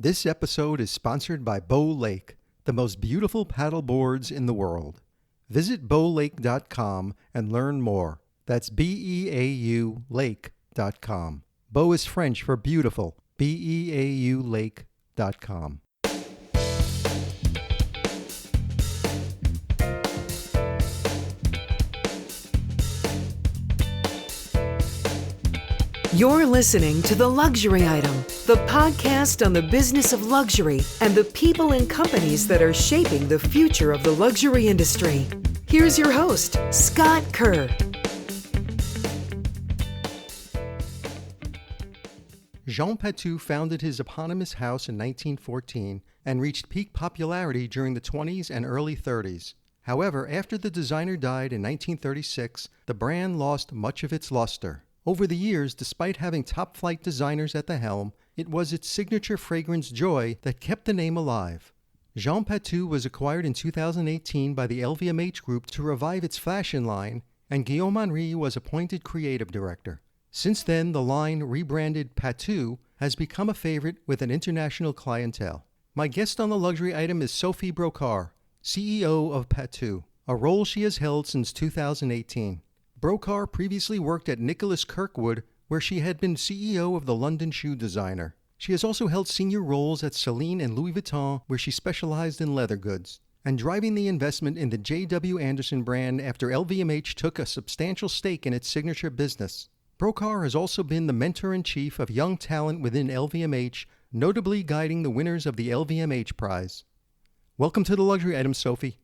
This episode is sponsored by Bow Lake, the most beautiful paddle boards in the world. Visit bowlake.com and learn more. That's B-E-A-U lake.com. Beau is French for beautiful. B-E-A-U lake.com. You're listening to The Luxury Item, the podcast on the business of luxury and the people and companies that are shaping the future of the luxury industry. Here's your host, Scott Kerr. Jean Patou founded his eponymous house in 1914 and reached peak popularity during the 20s and early 30s. However, after the designer died in 1936, the brand lost much of its luster. Over the years, despite having top-flight designers at the helm, it was its signature fragrance Joy that kept the name alive. Jean Patou was acquired in 2018 by the LVMH Group to revive its fashion line, and Guillaume Henry was appointed creative director. Since then, the line, rebranded Patou, has become a favorite with an international clientele. My guest on the luxury item is Sophie Brocart, CEO of Patou, a role she has held since 2018. Brocart previously worked at Nicholas Kirkwood, where she had been CEO of the London shoe designer. She has also held senior roles at Celine and Louis Vuitton, where she specialized in leather goods, and driving the investment in the J.W. Anderson brand after LVMH took a substantial stake in its signature business. Brocart has also been the mentor-in-chief of young talent within LVMH, notably guiding the winners of the LVMH prize. Welcome to the Luxury Item, Sophie.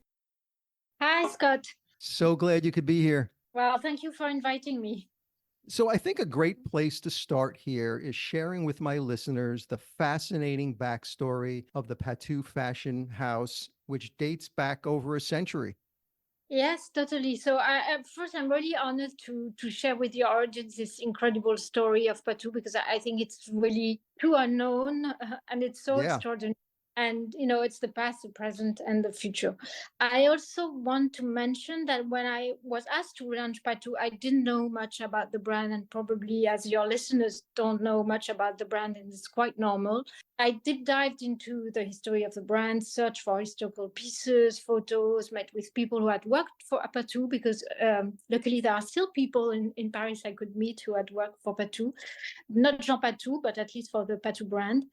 Hi, Scott. So glad you could be here. Well, thank you for inviting me. So I think a great place to start here is sharing with my listeners the fascinating backstory of the Patou fashion house, which dates back over a century. Yes, totally. So first, I'm really honored to share with your audience this incredible story of Patou, because I think it's really too unknown and it's so extraordinary. And, you know, it's the past, the present, and the future. I also want to mention that when I was asked to launch Patou, I didn't know much about the brand, and probably as your listeners don't know much about the brand, and it's quite normal. I deep dived into the history of the brand, searched for historical pieces, photos, met with people who had worked for Patou, because luckily there are still people in Paris I could meet who had worked for Patou. Not Jean Patou, but at least for the Patou brand.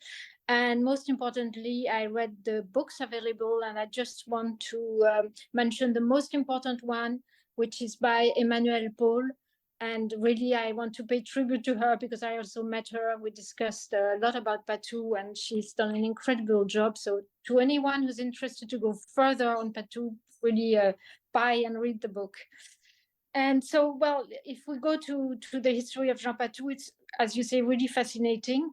And most importantly, I read the books available, and I just want to mention the most important one, which is by Emmanuelle Paul. And really, I want to pay tribute to her because I also met her. We discussed a lot about Patou, and she's done an incredible job. So to anyone who's interested to go further on Patou, really buy and read the book. And so, well, if we go to the history of Jean Patou, it's, as you say, really fascinating.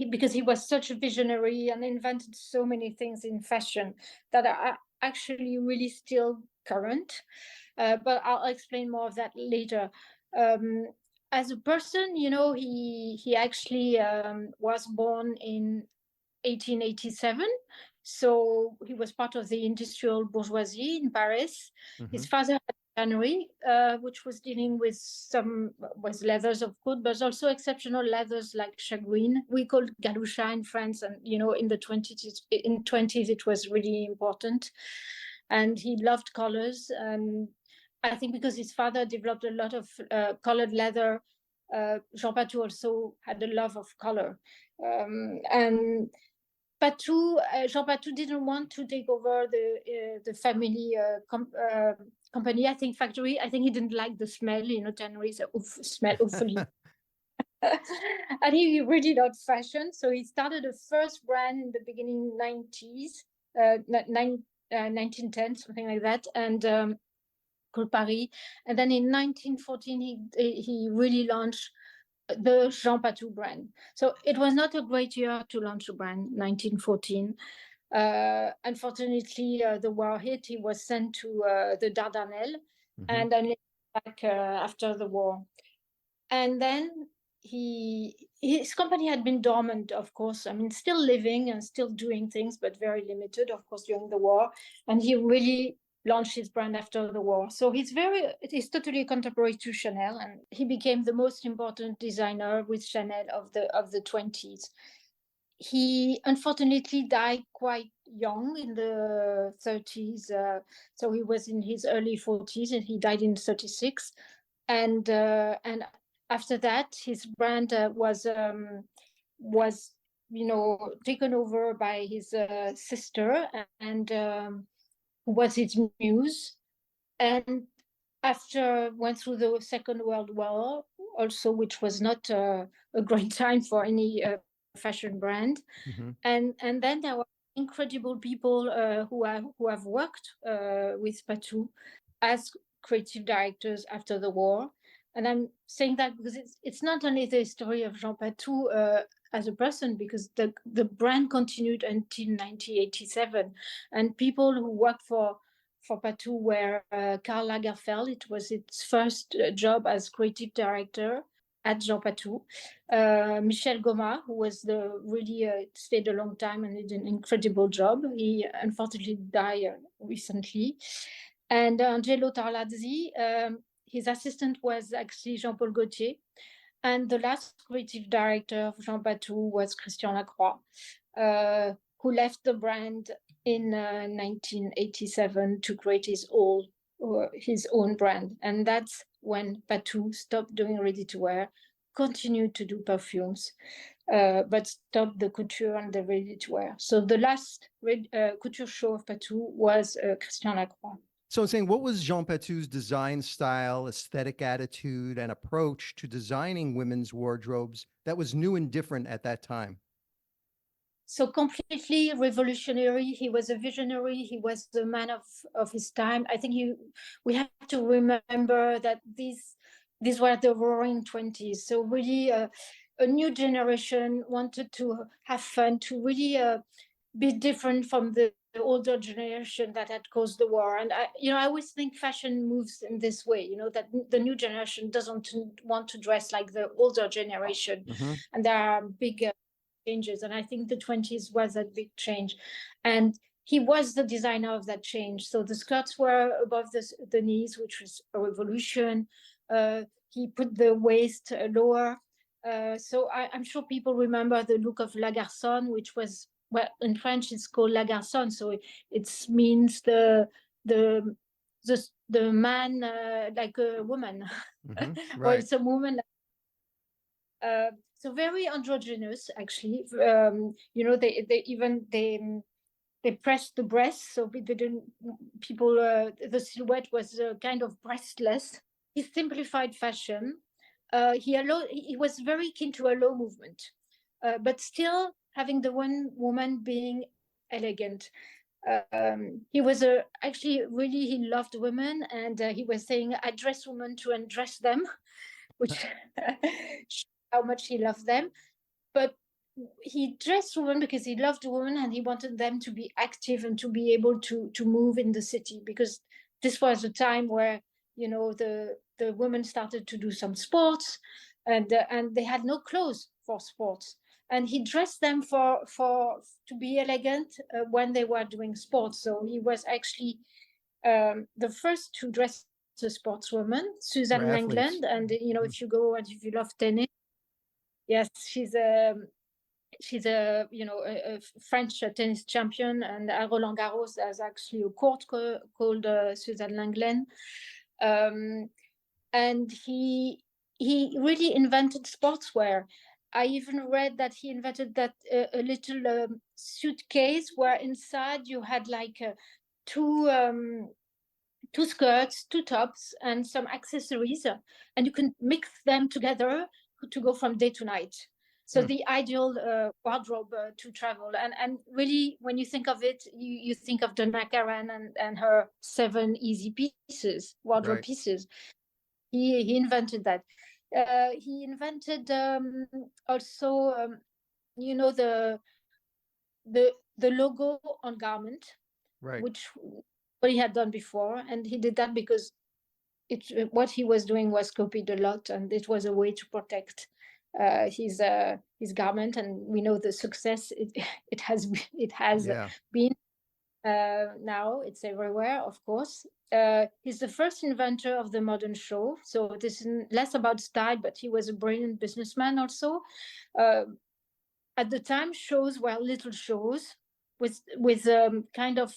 Because he was such a visionary and invented so many things in fashion that are actually really still current. But I'll explain more of that later. As a person, you know, he actually was born in 1887. So he was part of the industrial bourgeoisie in Paris. Mm-hmm. His father had tannery, which was dealing with leathers, of course, but also exceptional leathers like shagreen. We called galoucha in France, and you know, in the 20s, it was really important. And he loved colors, and I think because his father developed a lot of colored leather, Jean Patou also had a love of color, and Jean Patou didn't want to take over the family company, I think, factory. I think he didn't like the smell, you know, tanneries smell awfully. And he really loved fashion. So he started the first brand in the beginning 90s, 1910, something like that, and called Paris. And then in 1914, he really launched the Jean Patou brand. So it was not a great year to launch a brand, 1914. Unfortunately, the war hit. He was sent to the Dardanelles, and then back after the war. And then his company had been dormant, of course. I mean, still living and still doing things, but very limited, of course, during the war. And he really launched his brand after the war. So he's totally contemporary to Chanel, and he became the most important designer with Chanel of the 20s. he unfortunately died quite young in the 30s. So he was in his early 40s and he died in 36. And after that, his brand was taken over by his sister, and who was his muse. And after went through the Second World War, also, which was not a great time for any fashion brand. Mm-hmm. And then there were incredible people who have worked with Patou as creative directors after the war. And I'm saying that because it's not only the story of Jean Patou as a person, because the brand continued until 1987, and people who worked for Patou were Karl Lagerfeld. It was its first job as creative director at Jean Patou. Michel Goma, who was really stayed a long time and did an incredible job. He unfortunately died recently. And Angelo Tarlazzi, his assistant was actually Jean-Paul Gaultier. And the last creative director of Jean Patou was Christian Lacroix, who left the brand in 1987 to create his own brand. And that's when Patou stopped doing ready-to-wear, continued to do perfumes, but stopped the couture and the ready-to-wear. So the last couture show of Patou was Christian Lacroix. So I'm saying, what was Jean Patou's design style, aesthetic attitude, and approach to designing women's wardrobes that was new and different at that time? So completely revolutionary. He was a visionary. He was the man of his time. I think we have to remember that these were the roaring 20s. So really a new generation wanted to have fun, to really be different from the older generation that had caused the war. And I always think fashion moves in this way, that the new generation doesn't want to dress like the older generation. Mm-hmm. And there are big changes. And I think the 20s was a big change. And he was the designer of that change. So the skirts were above the knees, which was a revolution. He put the waist lower. So I'm sure people remember the look of La Garçonne, which was, well, in French it's called La Garçonne, so it means the man like a woman, Mm-hmm. or Right. it's a woman. So very androgynous, actually. They pressed the breasts, so they didn't. People, the silhouette was kind of breastless. He simplified fashion. He was very keen to allow movement, but still having the one woman being elegant. He was actually really, he loved women, and he was saying, I dress women to undress them, which how much he loved them. But he dressed women because he loved women, and he wanted them to be active and to be able to move in the city, because this was a time where the women started to do some sports, and they had no clothes for sports, and he dressed them for to be elegant when they were doing sports. So he was actually the first to dress a sportswoman, Suzanne Langland. And if you go and if you love tennis, yes, she's a French tennis champion, and at Roland Garros there's actually a court called Suzanne Langland. And he really invented sportswear. I even read that he invented that a little suitcase where inside you had like two skirts, two tops, and some accessories, and you can mix them together to go from day to night. So the ideal wardrobe to travel. And really, when you think of it, you think of Donna Karan and her 7 easy pieces, wardrobe Right. pieces. He invented that. He invented also, the logo on garment, Right. which what he had done before, and he did that because what he was doing was copied a lot, and it was a way to protect his garment. And we know the success it has Yeah. been. Now it's everywhere, of course. He's the first inventor of the modern show, so this is less about style, but he was a brilliant businessman also. at the time, shows were little shows with kind of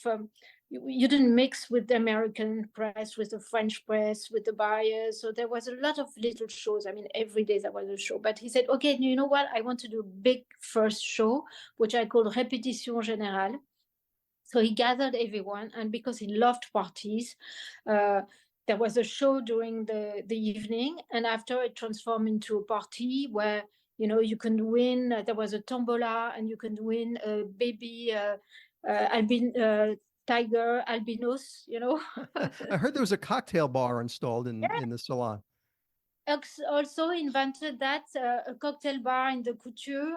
you didn't mix with the American press, with the French press, with the buyers. So there was a lot of little shows. I mean, every day there was a show. But he said, okay, you know what? I want to do a big first show, which I called Répétition Générale. So he gathered everyone, and because he loved parties, there was a show during the evening, and after it transformed into a party where you can win. There was a tombola, and you can win a baby tiger albinos. I heard there was a cocktail bar installed in the salon. Also invented that a cocktail bar in the couture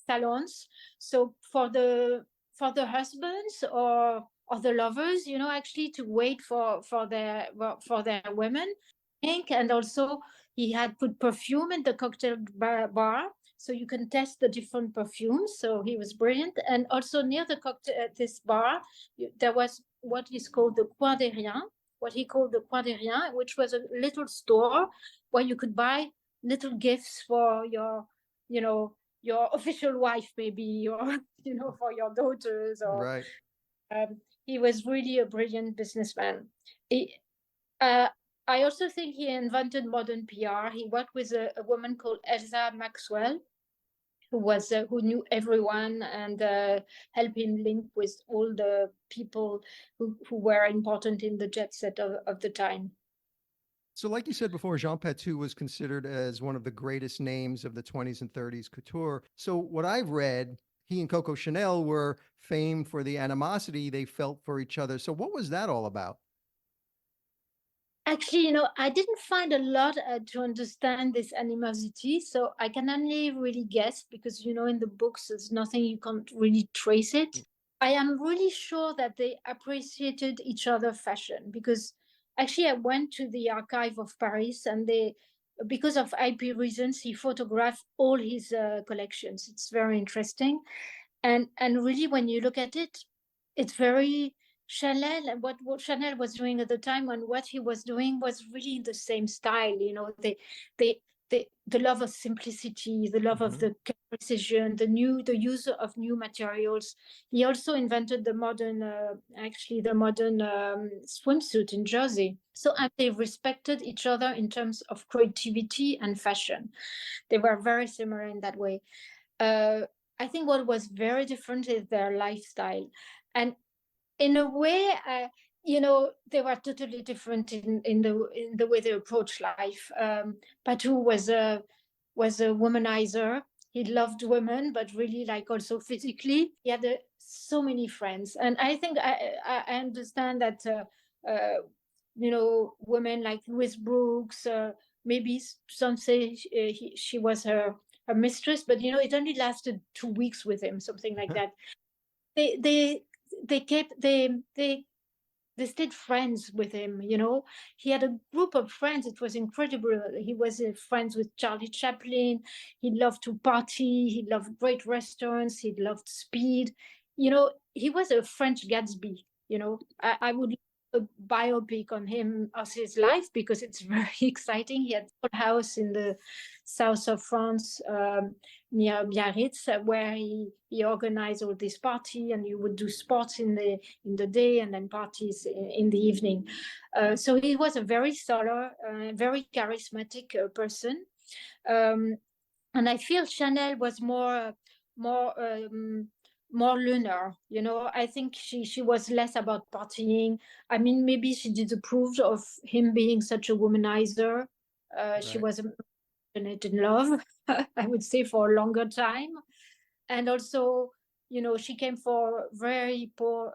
salons. So for the husbands or the lovers, actually to wait for their women. And also he had put perfume in the cocktail bar, so you can test the different perfumes. So he was brilliant. And also near the cocktail this bar, there was what is called the Coin des Riens, what he called the Coin des Riens, which was a little store where you could buy little gifts for your official wife, maybe, or for your daughters. Or right. He was really a brilliant businessman. I also think he invented modern PR. He worked with a woman called Elsa Maxwell, who knew everyone and helped him link with all the people who were important in the jet set of the time. So like you said before, Jean Patou was considered as one of the greatest names of the 20s and 30s couture. So what I've read, he and Coco Chanel were famed for the animosity they felt for each other. So what was that all about? Actually, I didn't find a lot to understand this animosity, so I can only really guess because, in the books, there's nothing, you can't really trace it. I am really sure that they appreciated each other's fashion because actually I went to the archive of Paris, and because of IP reasons, he photographed all his collections. It's very interesting. And really, when you look at it, it's very Chanel, and what Chanel was doing at the time and what he was doing was really the same style. The love of simplicity, the love of the precision, the use of new materials. He also invented the modern swimsuit in jersey. So they respected each other in terms of creativity and fashion. They were very similar in that way. I think what was very different is their lifestyle. And in a way, they were totally different in the way they approach life. Patou was a womanizer. He loved women, but really also physically. He had so many friends. And I think I understand that, women like Louise Brooks, maybe some say she was her mistress, but it only lasted 2 weeks with him, something like that. They stayed friends with him. He had a group of friends. It was incredible. He was friends with Charlie Chaplin. He loved to party. He loved great restaurants. He loved speed. He was a French Gatsby. I would a biopic on him, of his life, because it's very exciting. He had a house in the south of France, near Biarritz, where he organized all this party, and you would do sports in the day and then parties in the evening. So he was a very solar, very charismatic person. And I feel Chanel was more lunar. I think she was less about partying. I mean, maybe she disappproved of him being such a womanizer. Right. She was in love, I would say, for a longer time. And also, she came from very poor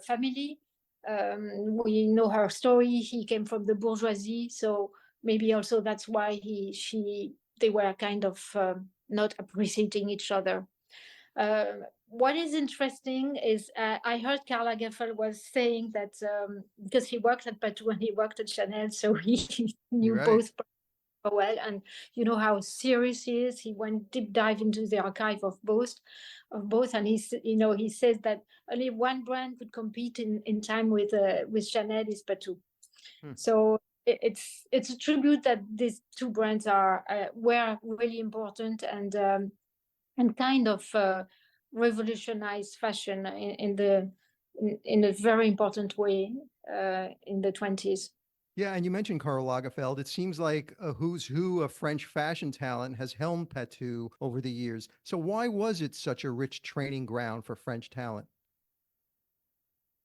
family. We know her story. He came from the bourgeoisie, so maybe also that's why they were kind of not appreciating each other. What is interesting is I heard Karl Lagerfeld was saying that because he worked at Patou and he worked at Chanel, so he knew both well, and how serious he is. He went deep dive into the archive of both, and he says that only one brand could compete in time with Chanel is Patou. So it's a tribute that these two brands were really important, and and kind of revolutionized fashion in a very important way in the 20s. Yeah, and you mentioned Karl Lagerfeld. It seems like a who's who of French fashion talent has helmed Patou over the years. So why was it such a rich training ground for French talent?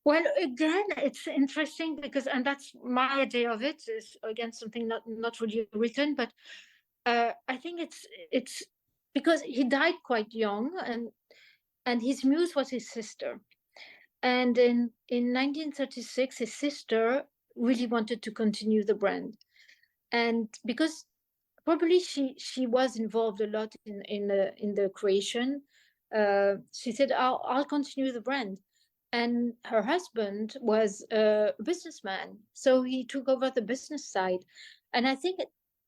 Well, again, it's interesting because, and that's my idea of it, is again something not really written, but I think it's because he died quite young, and his muse was his sister. And in 1936, his sister really wanted to continue the brand. And because probably she was involved a lot in the creation, she said, I'll continue the brand. And her husband was a businessman, so he took over the business side. And I think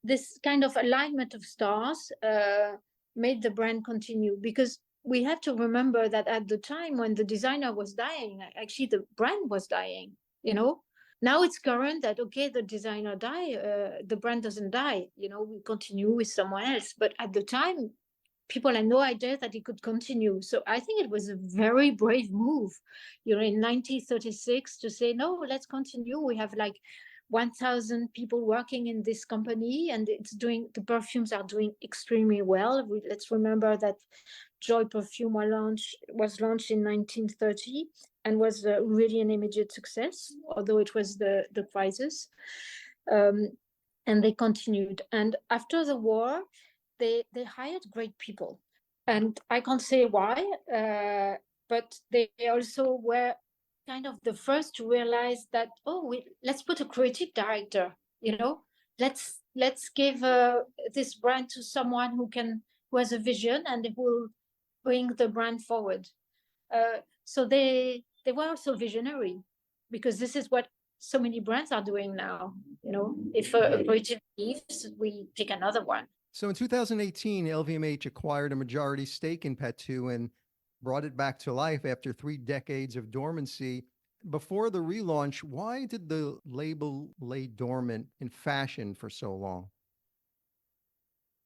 this kind of alignment of stars made the brand continue, because we have to remember that at the time when the designer was dying, actually the brand was dying, you know. Now it's current that, okay, the designer die, the brand doesn't die, you know, we continue with someone else. But at the time, people had no idea that it could continue. So I think it was a very brave move, you know, in 1936 to say, no, let's continue. We have like 1,000 people working in this company, and the perfumes are doing extremely well. Let's remember that Joy perfume was launched in 1930 and was really an immediate success, although it was the crisis. And they continued. And after the war, they hired great people. And I can't say why, but they also were kind of the first to realize that, let's put a creative director, you know, let's give this brand to someone who has a vision and who will bring the brand forward. So they were also visionary, because this is what so many brands are doing now. You know, if a creative leaves, we pick another one. So in 2018, LVMH acquired a majority stake in Patou and brought it back to life after 3 decades of dormancy. Before the relaunch, why did the label lay dormant in fashion for so long?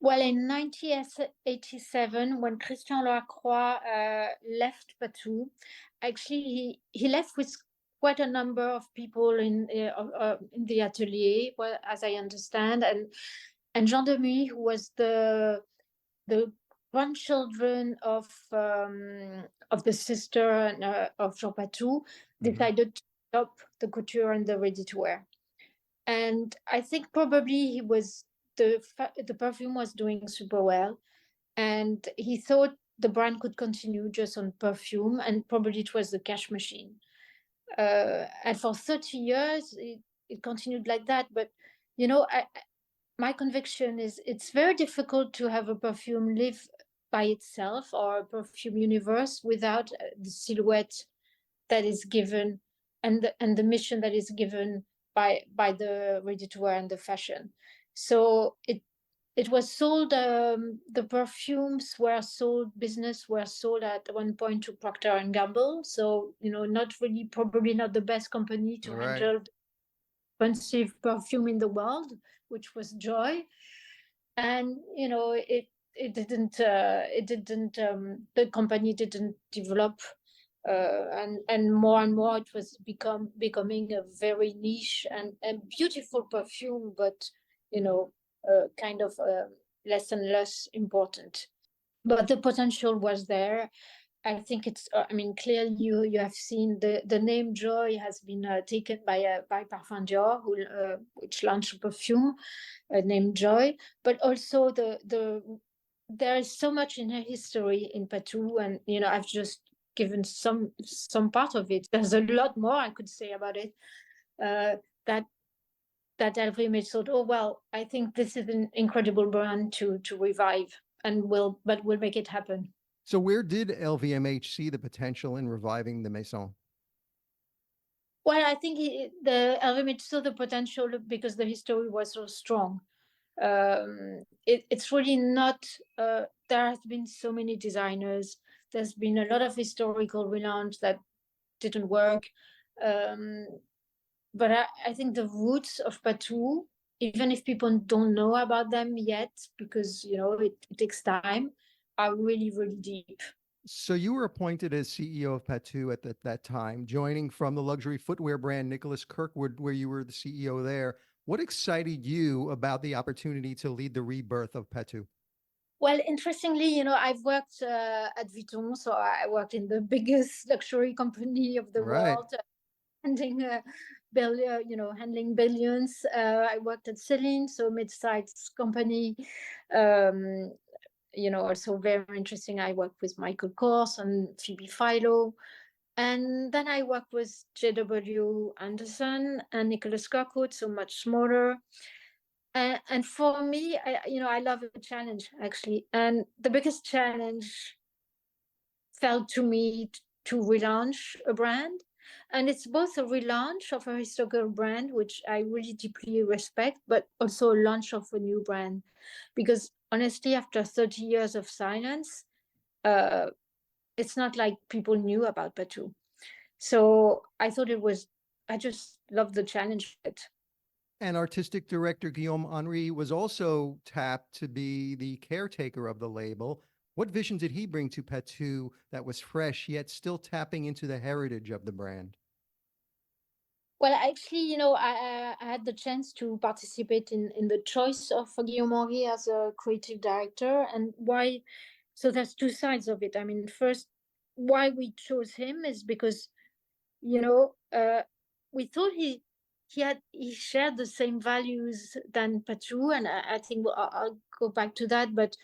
Well, in 1987, when Christian Lacroix left Patou, actually he left with quite a number of people in the atelier, well, as I understand, and Jean Patou, who was the grandchildren of the sister of Jean Patou, decided to stop the couture and the ready-to-wear. And I think probably he was the perfume was doing super well, and he thought the brand could continue just on perfume, and probably it was the cash machine. And for 30 years, it continued like that. But, you know, my conviction is it's very difficult to have a perfume live by itself, or a perfume universe, without the silhouette that is given and the mission that is given by the ready-to-wear and the fashion. So it was sold, the perfumes were sold, business were sold at one point to Procter and Gamble. So, you know, not really, probably not the best company to handle expensive perfume in the world, which was Joy. And, you know, the company didn't develop, and more it was becoming a very niche and beautiful perfume, but, you know, kind of less and less important. But the potential was there. I think it's, I mean, clearly you have seen the name Joy has been taken by Parfum Dior, which launched a perfume named Joy. But also there is so much in her history in Patou, and, you know, I've just given some part of it. There's a lot more I could say about it. That LVMH thought, oh well, I think this is an incredible brand to revive, and we'll make it happen. So where did LVMH see the potential in reviving the maison? Well, I think the LVMH saw the potential because the history was so strong. It's really not, there has been so many designers. There's been a lot of historical relaunch that didn't work. But I think the roots of Patou, even if people don't know about them yet, because, you know, it takes time, are really, really deep. So you were appointed as CEO of Patou at that time, joining from the luxury footwear brand Nicholas Kirkwood, where you were the CEO there. What excited you about the opportunity to lead the rebirth of Patou? Well, interestingly, I've worked at Vuitton, so I worked in the biggest luxury company of the Right. world, handling handling billions. I worked at Celine, so mid-sized company. Um, also very interesting. I worked with Michael Kors and Phoebe Philo. And then I worked with JW Anderson and Nicholas Kirkwood, so much smaller. And for me, I love a challenge actually. And the biggest challenge felt to me to relaunch a brand. And it's both a relaunch of a historical brand, which I really deeply respect, but also a launch of a new brand. Because honestly, after 30 years of silence, uh, it's not like people knew about Patou. So I just love the challenge of it. And artistic director Guillaume Henry was also tapped to be the caretaker of the label. What vision did he bring to Patou that was fresh, yet still tapping into the heritage of the brand? Well, actually, I had the chance to participate in the choice of Guillaume Henry as a creative director. And why? So there's two sides of it. I mean, first, why we chose him is because, you know, uh, we thought he shared the same values than Patou, and I think I'll go back to that. But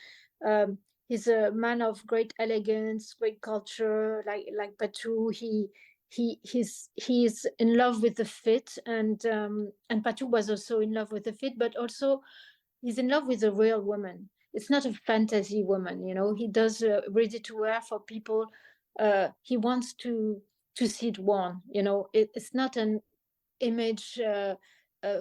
um, he's a man of great elegance, great culture, like Patou. He's in love with the fit, and Patou was also in love with the fit, but also he's in love with a real woman. It's not a fantasy woman, He does ready to wear for people. He wants to see it worn. It's not an image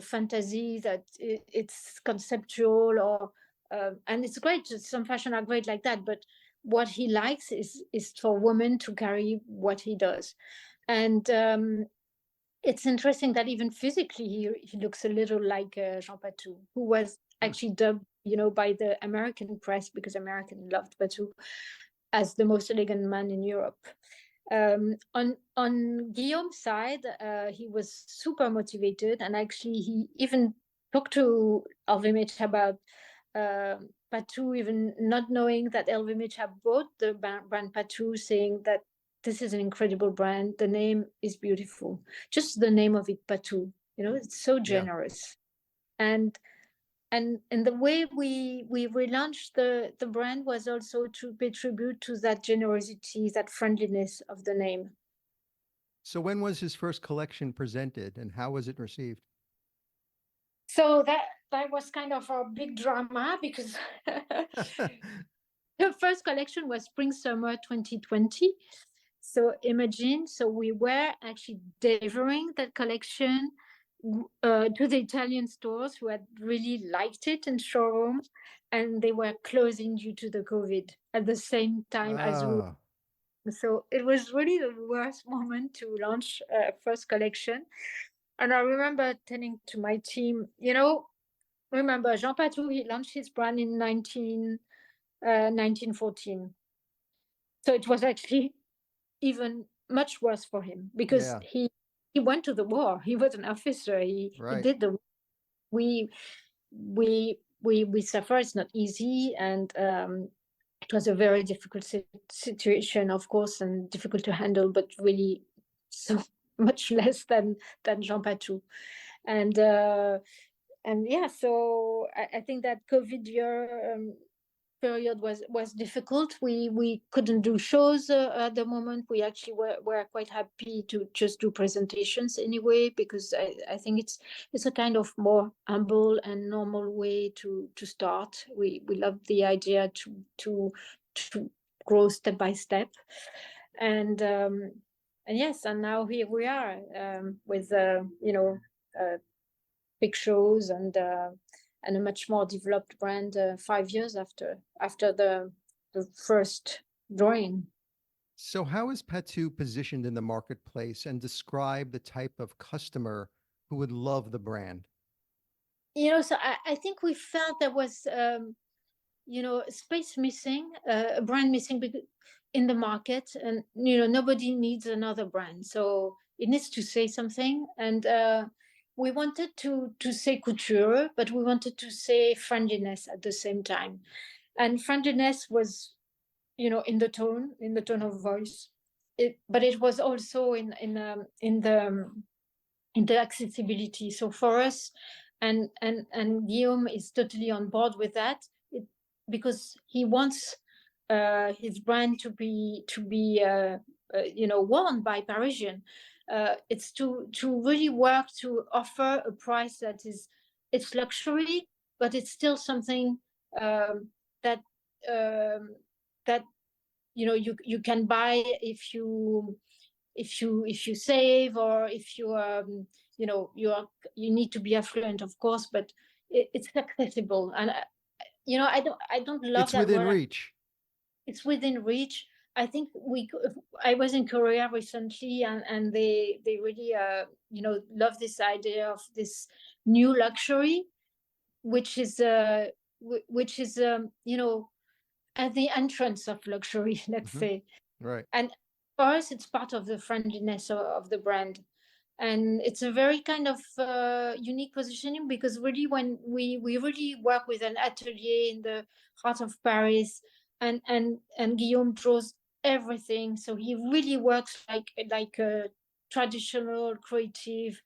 fantasy that it's conceptual or and it's great. Some fashion are great like that, but what he likes is for women to carry what he does. And it's interesting that even physically he looks a little like Jean Patou, who was Hmm. actually dubbed, by the American press, because American loved Patou, as the most elegant man in Europe. On Guillaume's side, he was super motivated, and actually he even talked to LVMH about uh, Patou, even not knowing that LVMH had bought the brand Patou, saying that this is an incredible brand. The name is beautiful. Just the name of it, Patou. It's so Yeah. generous. And the way we relaunched the brand was also to pay tribute to that generosity, that friendliness of the name. So when was his first collection presented and how was it received? So that was kind of our big drama, because the first collection was spring summer 2020. So imagine, so we were actually delivering that collection to the Italian stores who had really liked it in showroom, and they were closing due to the COVID at the same time as we. Ah, So it was really the worst moment to launch a first collection. And I remember telling to my team, remember Jean Patou, he launched his brand in 1914. So it was actually even much worse for him, because yeah, he went to the war. He was an officer. He right. did the we we suffer. It's not easy, and it was a very difficult situation, of course, and difficult to handle, but really so much less than Jean Patou. And yeah, so I think that COVID year period was difficult. We couldn't do shows at the moment. We actually were quite happy to just do presentations anyway, because I think it's a kind of more humble and normal way to start. We love the idea to grow step by step, and yes, and now here we are, with uh, big shows, and a much more developed brand 5 years after the first drawing. So how is Patou positioned in the marketplace and describe the type of customer who would love the brand? So I think we felt there was space missing, a brand missing in the market, and nobody needs another brand, so it needs to say something. And we wanted to say couture, but we wanted to say friendliness at the same time. And friendliness was, in the tone of voice. But it was also in the accessibility. So for us, and Guillaume is totally on board with that, because he wants his brand to be worn by Parisian. It's to really work to offer a price that it's luxury, but it's still something that that you can buy if you save, or if you you need to be affluent, of course, but it's accessible. And I don't love it's that within word. reach. It's within reach. I think I was in Korea recently, and they really love this idea of this new luxury, which is at the entrance of luxury, let's say. Right. And for us, it's part of the friendliness of the brand. And it's a very kind of unique positioning, because really when we really work with an atelier in the heart of Paris, and Guillaume draws everything. So he really works like a traditional creative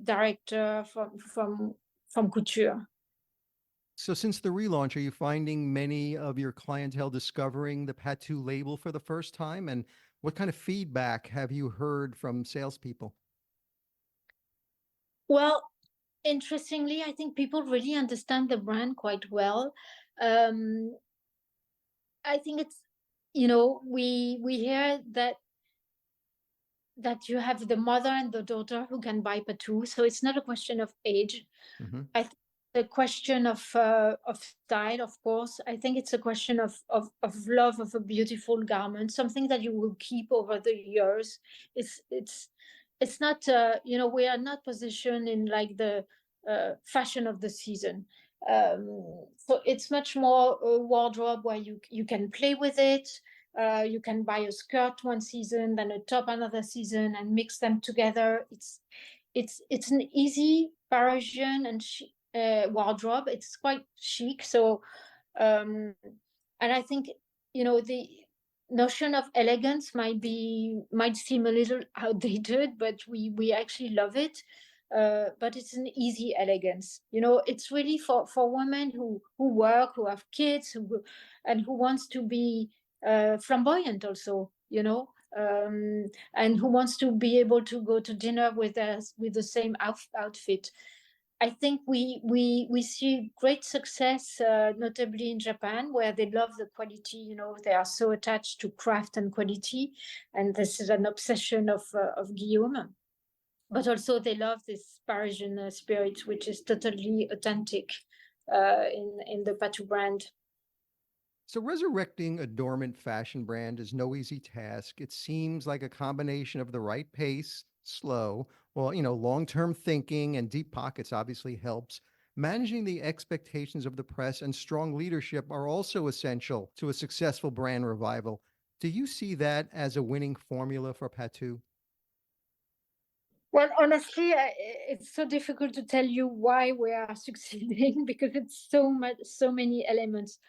director from couture. So since the relaunch, are you finding many of your clientele discovering the Patou label for the first time? And what kind of feedback have you heard from salespeople? Well, interestingly, I think people really understand the brand quite well. I think it's, we hear that you have the mother and the daughter who can buy Patou. So it's not a question of age. Mm-hmm. I think the question of style, of course. I think it's a question of love of a beautiful garment, something that you will keep over the years. It's not, we are not positioned in like the fashion of the season. So it's much more a wardrobe where you can play with it. You can buy a skirt one season, then a top another season, and mix them together. It's an easy Parisian and wardrobe. It's quite chic. So, and I think the notion of elegance might seem a little outdated, but we actually love it. But it's an easy elegance. It's really for women who work, who have kids, and who wants to be flamboyant also, and who wants to be able to go to dinner with the same outfit. I think we see great success, notably in Japan, where they love the quality. They are so attached to craft and quality, and this is an obsession of Guillaume. But also they love this Parisian spirit, which is totally authentic in the Patou brand. So resurrecting a dormant fashion brand is no easy task. It seems like a combination of the right pace, slow, well, long-term thinking and deep pockets obviously helps. Managing the expectations of the press and strong leadership are also essential to a successful brand revival. Do you see that as a winning formula for Patou? Well, honestly, it's so difficult to tell you why we are succeeding, because it's so many elements.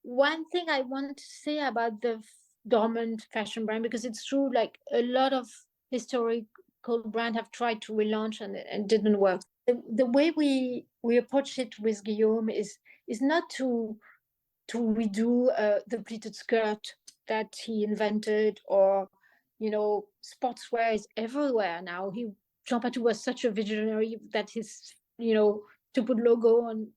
One thing I want to say about the dormant fashion brand, because it's true, like a lot of historical brands have tried to relaunch and didn't work. The way we approach it with Guillaume is not to redo the pleated skirt that he invented, or sportswear is everywhere now. Jean Patou was such a visionary that his to put logo on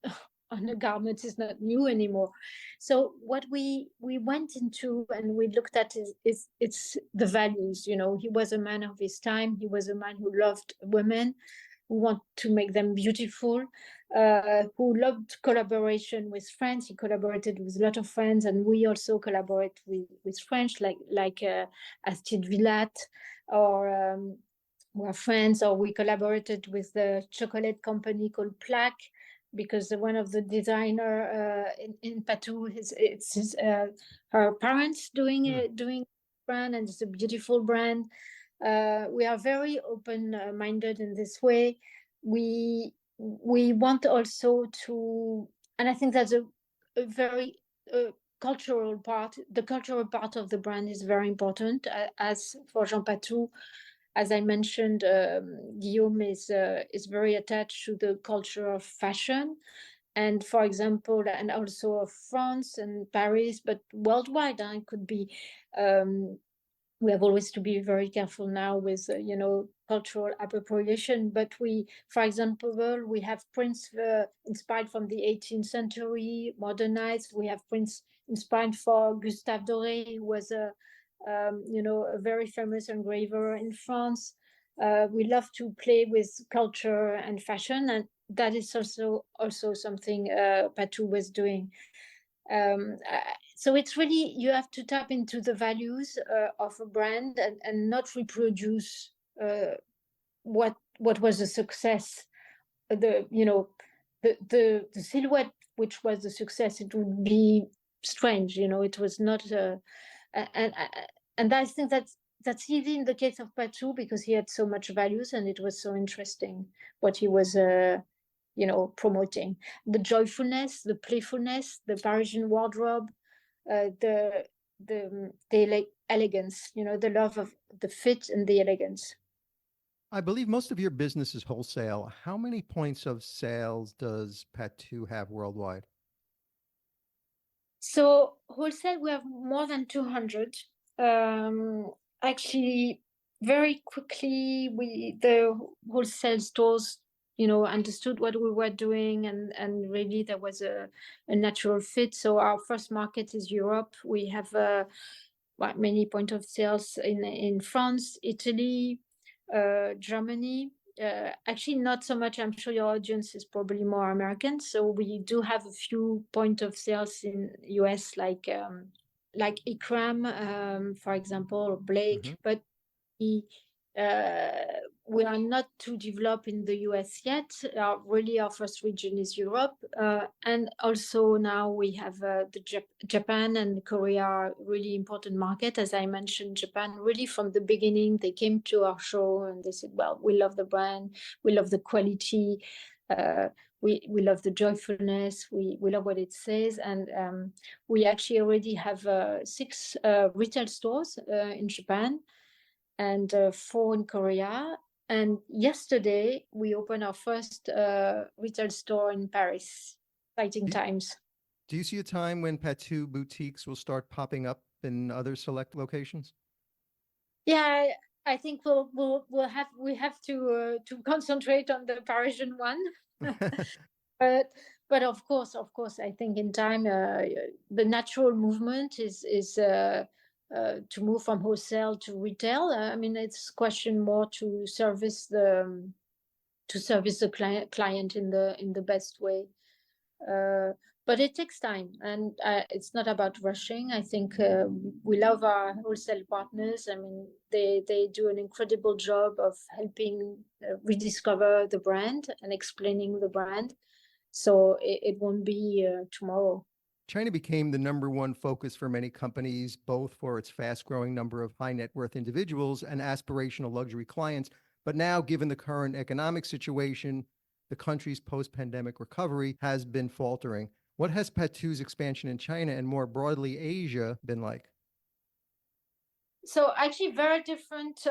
on a garment is not new anymore. So what we went into and we looked at is it's the values. He was a man of his time. He was a man who loved women, who want to make them beautiful, who loved collaboration with friends. He collaborated with a lot of friends, and we also collaborate with French, like Astrid Villat, or we're friends, or we collaborated with the chocolate company called Plaque. because one of the designer in Patou, her parents doing brand, and it's a beautiful brand. We are very open-minded in this way. We want also to, and I think that's a very cultural part. The cultural part of the brand is very important. As for Jean Patou, as I mentioned, Guillaume is very attached to the culture of fashion, and for example, and also of France and Paris, but worldwide. It could be. We have always to be very careful now with cultural appropriation. But we, for example, we have prints inspired from the 18th century, modernized. We have prints inspired for Gustave Doré, who was a very famous engraver in France. We love to play with culture and fashion, and that is also something Patou was doing. So it's really, you have to tap into the values of a brand and not reproduce what was a success. The silhouette which was a success, it would be strange. It was not. And I think that's easy in the case of Patou, because he had so much values and it was so interesting what he was promoting. The joyfulness, the playfulness, the Parisian wardrobe, the elegance, the love of the fit and the elegance. I believe most of your business is wholesale. How many points of sales does Patou have worldwide? So wholesale, we have more than 200. Actually, very quickly, the wholesale stores understood what we were doing, and really there was a natural fit. So our first market is Europe. We have many point of sales in France, Italy, Germany. Actually, not so much. I'm sure your audience is probably more American. So we do have a few point of sales in US, like Ikram, for example, or Blake, but we are not too developed in the US yet. Really, our first region is Europe, and also now we have Japan and Korea are really important market. As I mentioned, Japan, really from the beginning, they came to our show and they said, well, we love the brand, we love the quality, we love the joyfulness, we love what it says. And we actually already have 6 retail stores in Japan, and 4 in Korea. And yesterday we opened our first retail store in Paris. Exciting times. Do you see a time when Patou boutiques will start popping up in other select locations? Yeah, I think we have to concentrate on the Parisian one. But of course, I think in time the natural movement is to move from wholesale to retail. I mean, it's question more to service the client in the best way. But it takes time, and it's not about rushing. I think we love our wholesale partners. I mean, they do an incredible job of helping rediscover the brand and explaining the brand. So it won't be tomorrow. China became the number one focus for many companies, both for its fast-growing number of high net worth individuals and aspirational luxury clients. But now, given the current economic situation, the country's post-pandemic recovery has been faltering. What has Patou's expansion in China and more broadly Asia been like? So actually very different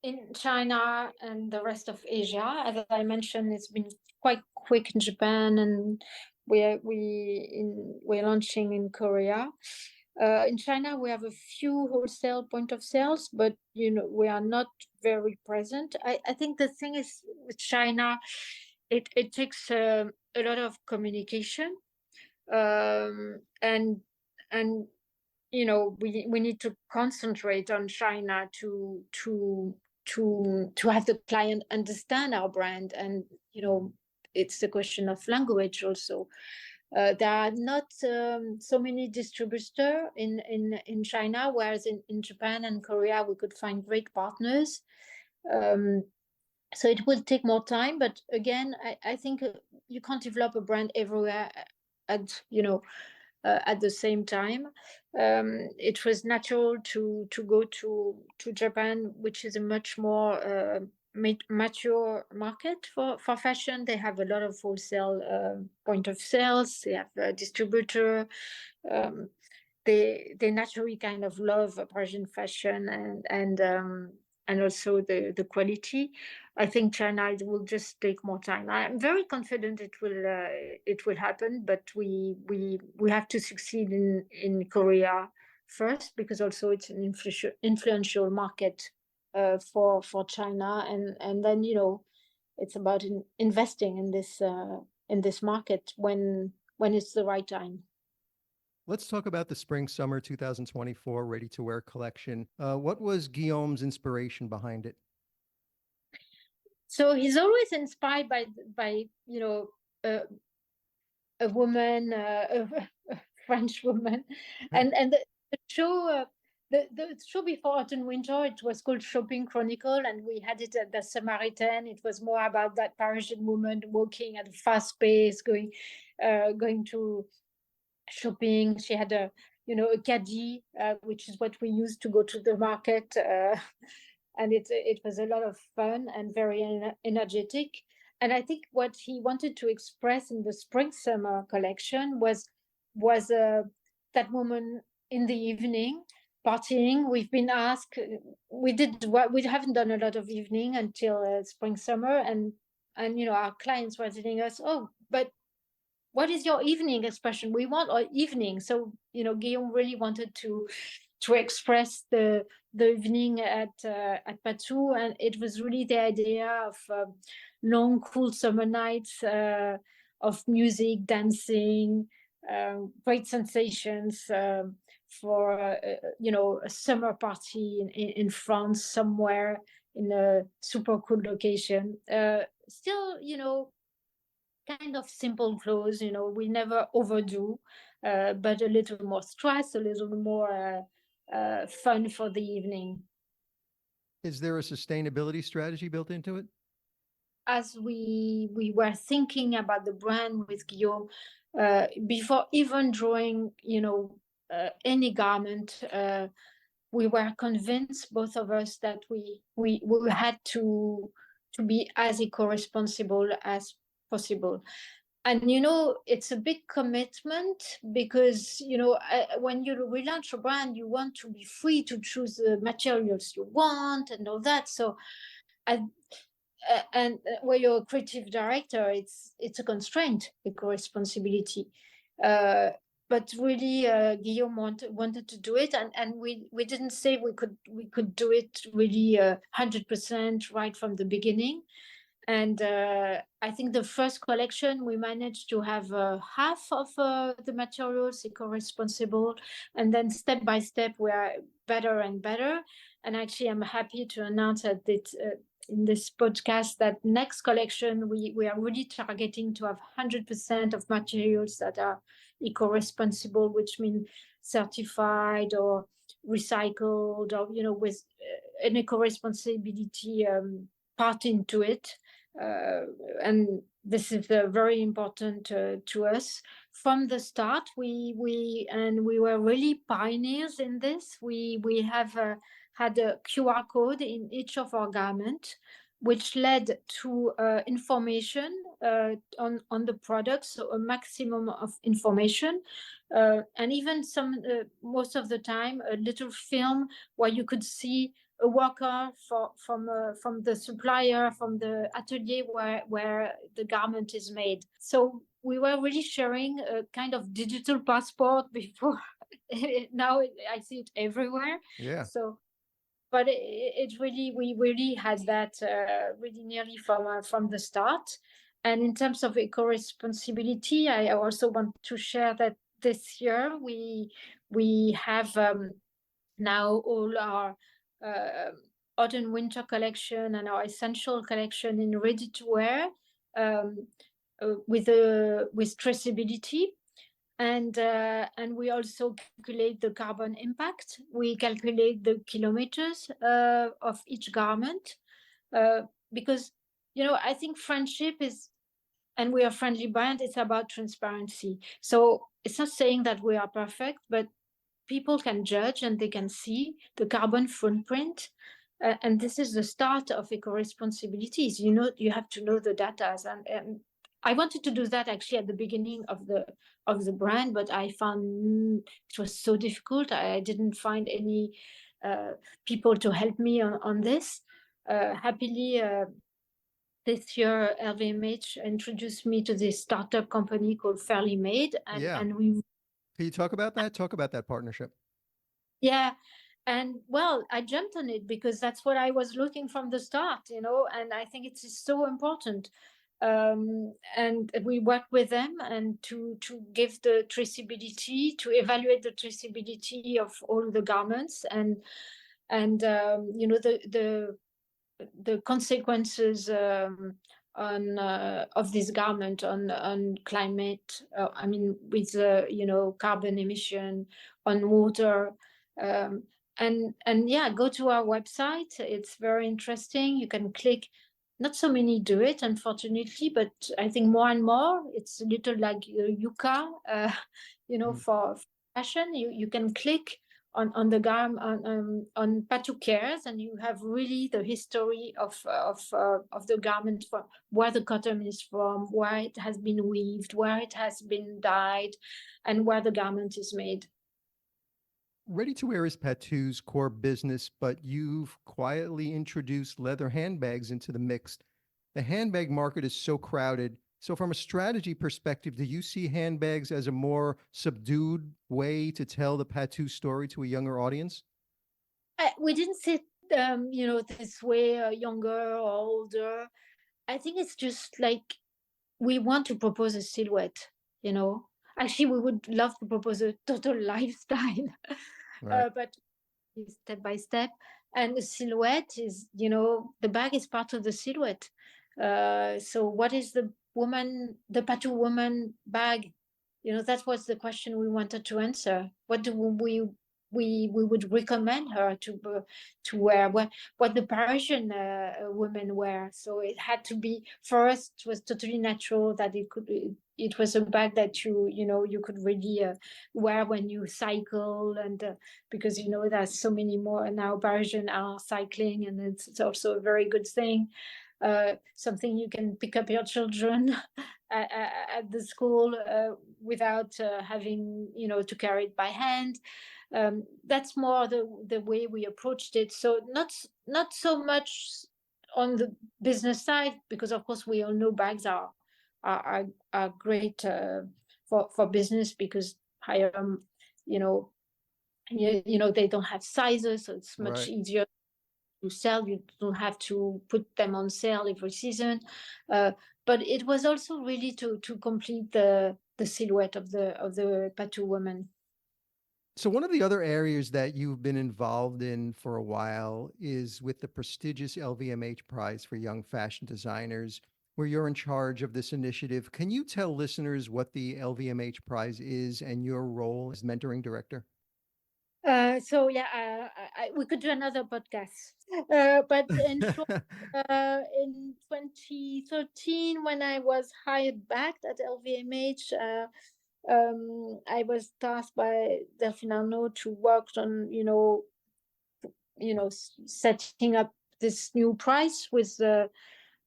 in China and the rest of Asia. As I mentioned, it's been quite quick in Japan, and we're launching in Korea. In China, we have a few wholesale point of sales, but we are not very present. I think the thing is with China, it takes a lot of communication, and we need to concentrate on China to have the client understand our brand, and it's a question of language also. There are not so many distributors in China, whereas in Japan and Korea we could find great partners. So it will take more time, but again, I think you can't develop a brand everywhere at at the same time. It was natural to go to Japan, which is a much more mature market for fashion. They have a lot of wholesale point of sales. They have a distributor. Um, they naturally kind of love Parisian fashion and also the quality. I think China will just take more time. I'm very confident it will happen, but we have to succeed in Korea first, because also it's an influential market for China, and then it's about investing in this market when it's the right time. Let's talk about the spring summer 2024 ready to wear collection. What was Guillaume's inspiration behind it? So he's always inspired by a woman, a French woman, and the show. The show before Autumn Winter, it was called Shopping Chronicle, and we had it at the Samaritan. It was more about that Parisian woman walking at a fast pace, going to shopping. She had a caddy, which is what we used to go to the market, and it was a lot of fun and very energetic. And I think what he wanted to express in the spring summer collection was that woman in the evening partying. We've been asked, we haven't done a lot of evening until spring summer, and our clients were telling us, oh, but what is your evening expression? We want our evening. So Guillaume really wanted to express the evening at Patou, and it was really the idea of long, cool summer nights of music, dancing, great sensations for a summer party in France somewhere in a super cool location. Still, kind of simple clothes, we never overdo, but a little more stress, a little more fun for the evening. Is there a sustainability strategy built into it? As we were thinking about the brand with Guillaume, before even drawing, any garment, we were convinced, both of us, that we had to be as eco-responsible as possible. And it's a big commitment, because when you relaunch a brand, you want to be free to choose the materials you want and all that. So and when you're a creative director, it's a constraint, eco-responsibility. But really, Guillaume wanted to do it, and we didn't say we could do it really 100% right from the beginning. And I think the first collection, we managed to have half of the materials eco-responsible, and then step by step we are better and better. And actually, I'm happy to announce that in this podcast that next collection we are really targeting to have 100% of materials that are eco-responsible, which means certified or recycled, or with an eco-responsibility part into it. And this is very important to us from the start. We were really pioneers in this. We have had a QR code in each of our garments, which led to information on the product, so a maximum of information, and even most of the time a little film where you could see a worker from the supplier, from the atelier where the garment is made. So we were really sharing a kind of digital passport before. Now I see it everywhere. Yeah. So, but we really had that really nearly from the start. And in terms of eco-responsibility, I also want to share that this year we have now all our autumn winter collection and our essential collection in ready to wear with traceability, and we also calculate the carbon impact. We calculate the kilometers of each garment, because I think friendship is, and we are a friendly brand, it's about transparency. So it's not saying that we are perfect, but people can judge and they can see the carbon footprint. And this is the start of eco-responsibilities. You have to know the data. And I wanted to do that actually at the beginning of the brand, but I found it was so difficult. I didn't find any people to help me on this. Happily, this year, LVMH introduced me to this startup company called Fairly Made, and we. Can you talk about that? Talk about that partnership. Yeah, and well, I jumped on it because that's what I was looking from the start, and I think it's so important. And we work with them and to give the traceability, to evaluate the traceability of all the garments, and the consequences on of this garment on climate. I mean, with carbon emission, on water, and yeah, go to our website. It's very interesting. You can click. Not so many do it, unfortunately, but I think more and more. It's a little like Yuka, for fashion. You can click on the on Patou Cares, and you have really the history of the garment, from where the cotton is from, where it has been weaved, where it has been dyed, and where the garment is made. Ready to wear is Patou's core business, but you've quietly introduced leather handbags into the mix. The handbag market is so crowded. So, from a strategy perspective, do you see handbags as a more subdued way to tell the Patou story to a younger audience? We didn't sit, this way, younger or older. I think it's just like we want to propose a silhouette. Actually, we would love to propose a total lifestyle, Right. but step by step. And the silhouette is, the bag is part of the silhouette. So what is the Patou woman bag? That was the question we wanted to answer. What do we would recommend her to wear? What the Parisian women wear? So it had to be, for us, it was totally natural that it was a bag that you could really wear when you cycle, and because there's so many more now Parisian are cycling, and it's also a very good thing. Something you can pick up your children at the school without having to carry it by hand. That's more the way we approached it. So not so much on the business side, because of course we all know bags are great for business, because higher they don't have sizes, so it's much easier to sell. You don't have to put them on sale every season. But it was also really to complete the silhouette of the Patou woman. So, one of the other areas that you've been involved in for a while is with the prestigious LVMH Prize for Young Fashion Designers, where you're in charge of this initiative. Can you tell listeners what the LVMH Prize is and your role as mentoring director? So yeah, we could do another podcast. But in short, in 2013, when I was hired back at LVMH, I was tasked by Delphine Arnault to work on, setting up this new price with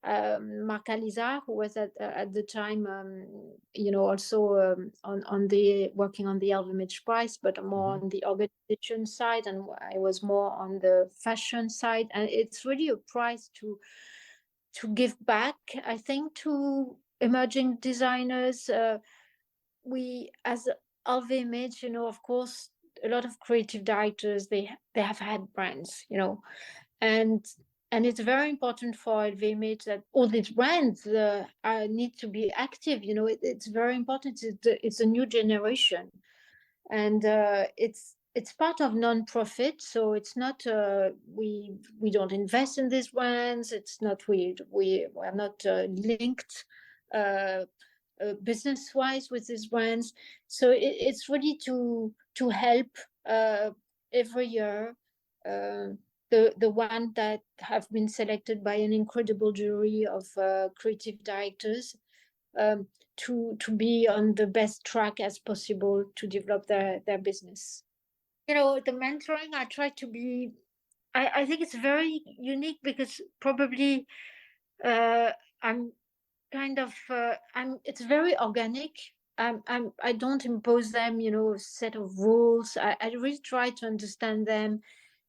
Marc Alizar, who was at the time, also on the working on the LVMH price, but more on the organization side, and I was more on the fashion side. And it's really a prize to give back, I think, to emerging designers. We, as LVMH, of course, a lot of creative directors, they have had brands, and it's very important for LVMH that all these brands need to be active. It's very important. It's a new generation, and it's part of non-profit. So it's not we don't invest in these brands. It's not we are not linked business-wise with these brands. So it's really to help every year the one that have been selected by an incredible jury of creative directors, to be on the best track as possible to develop their business. The mentoring, I try to be, I think it's very unique because probably I'm kind of, it's very organic. I don't impose them, a set of rules. I really try to understand them,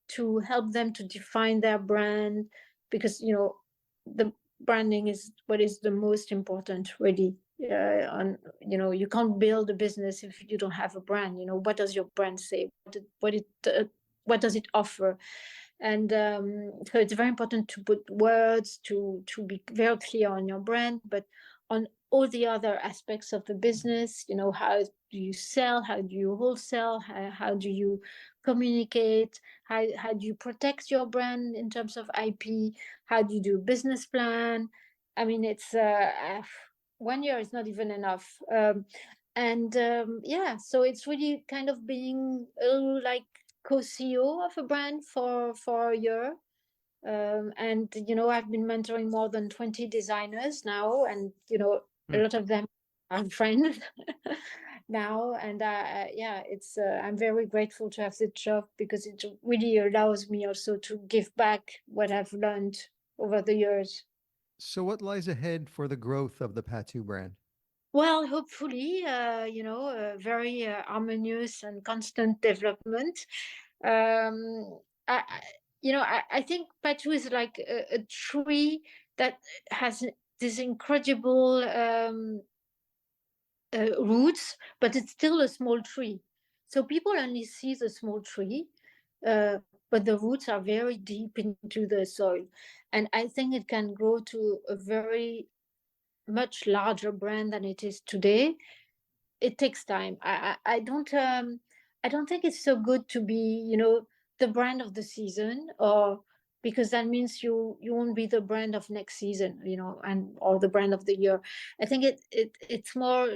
to help them to define their brand, because the branding is what is the most important, really. You can't build a business if you don't have a brand. What does your brand say? What does it offer? And so it's very important to put words, to be very clear on your brand, but on all the other aspects of the business. How do you sell? How do you wholesale? How do you communicate? How do you protect your brand in terms of IP? How do you do a business plan? I mean, it's 1 year is not even enough. So it's really kind of being a little like co-CEO of a brand for a year. And I've been mentoring more than 20 designers now, and a lot of them are friends now. And it's I'm very grateful to have this job, because it really allows me also to give back what I've learned over the years. So what lies ahead for the growth of the Patou brand? Well, hopefully, very harmonious and constant development. I think Patou is like a tree that has this incredible roots, but it's still a small tree. So people only see the small tree, but the roots are very deep into the soil. And I think it can grow to a very much larger brand than it is today. It takes time. I don't think it's so good to be the brand of the season, or because that means you won't be the brand of next season, or the brand of the year. I think it's more,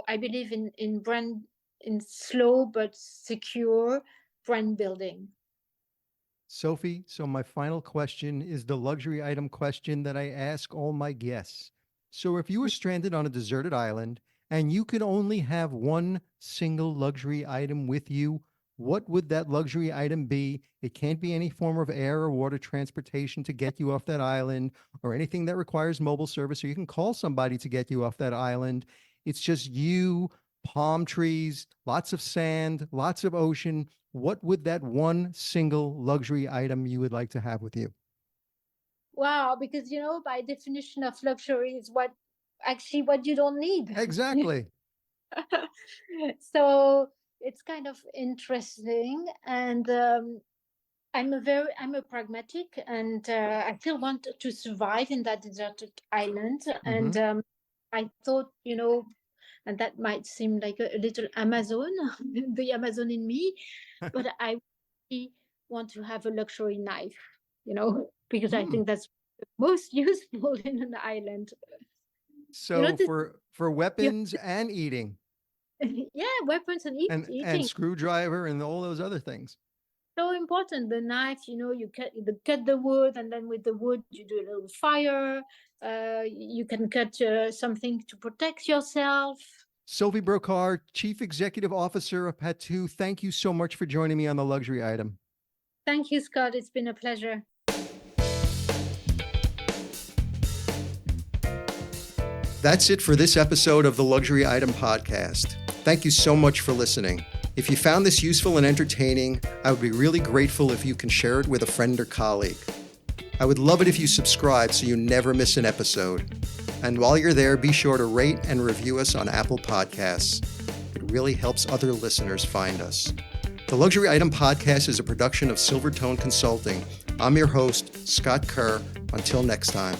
I believe in slow but secure brand building. Sophie, so my final question is the luxury item question that I ask all my guests. So if you were stranded on a deserted island and you could only have one single luxury item with you, what would that luxury item be? It can't be any form of air or water transportation to get you off that island, or anything that requires mobile service, or you can call somebody to get you off that island. It's just you, palm trees, lots of sand, lots of ocean. What would that one single luxury item you would like to have with you? Wow, because by definition of luxury is what you don't need. Exactly. So it's kind of interesting, and I'm a pragmatic, and I still want to survive in that deserted island. Mm-hmm. And I thought, and that might seem like a little Amazon, the Amazon in me, but I really want to have a luxury knife, because I think that's most useful in an island. So for weapons and eating. Yeah, weapons and eating. And screwdriver and all those other things. So important. The knife, you cut the wood, and then with the wood you do a little fire. You can cut something to protect yourself. Sophie Brocart, Chief Executive Officer of Patou, thank you so much for joining me on The Luxury Item. Thank you, Scott. It's been a pleasure. That's it for this episode of the Luxury Item Podcast. Thank you so much for listening. If you found this useful and entertaining, I would be really grateful if you can share it with a friend or colleague. I would love it if you subscribe so you never miss an episode. And while you're there, be sure to rate and review us on Apple Podcasts. It really helps other listeners find us. The Luxury Item Podcast is a production of Silvertone Consulting. I'm your host, Scott Kerr. Until next time.